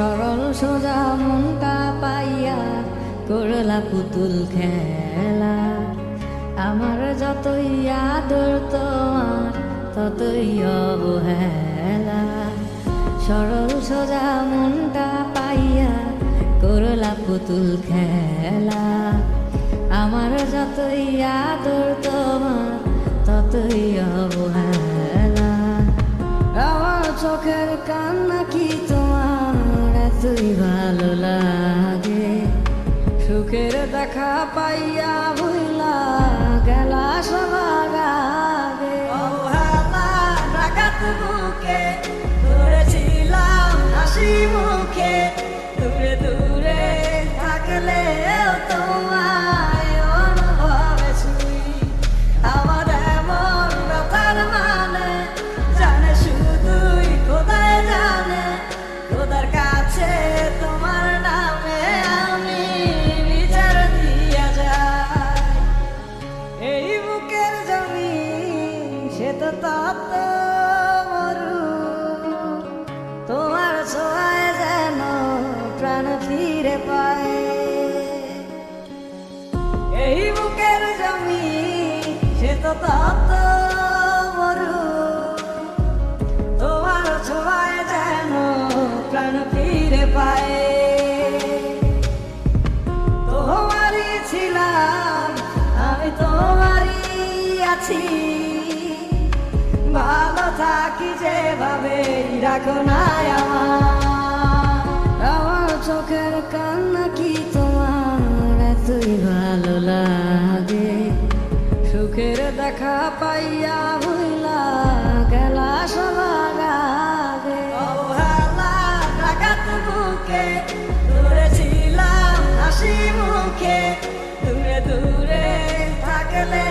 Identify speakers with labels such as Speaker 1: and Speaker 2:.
Speaker 1: সরল সোজা মনটা পাইয়া করলা পুতুল খেলা। আমার যতই আদর তোমার ততই অবহেলা। সরল সোজা মনটা পাইয়া করলা পুতুল খেলা। আমার যতই আদর তোমার ততই অবহেলা। আমার চোখের কান্না কি তোমার এতই ভালো লাগে? সুখের দেখা পাইয়া ভুলা গেলা সবার আগে।
Speaker 2: অবহেলা ডাকাত বুকে ধরেছিলাম হাসি মুখে, দূরে দূরে থাকলেও তোমায় অনুভবে ছুঁই। আমার এমন ব্যথার মানে জানে শুধুই খোদাই জানে। খোদার কাছে তোমার নামে আমি বিচার দিয়া যাই। এই বুকের জমিন সে তো তত মরু, তোমার ছোঁয়ায় যেন প্রাণ ফিরে পায়। এই বুকের জমিন সে তো তত মরু, তোমার ছোঁয়ায় যেন প্রাণ ফিরে পায়। তোমারই ছিলাম আমি, তোমারই আছি। ভালো থাকি যেভাবে রাখো না
Speaker 1: আমার চোখের কান্না কি তোমার এতই ভালো লাগে? সুখের দেখা পাইয়া ভুলা গেলা সবার আগে।
Speaker 2: অবহেলা ডাকাত বুকে ধরেছিলাম হাসি মুখে, দূরে দূরে থাকলে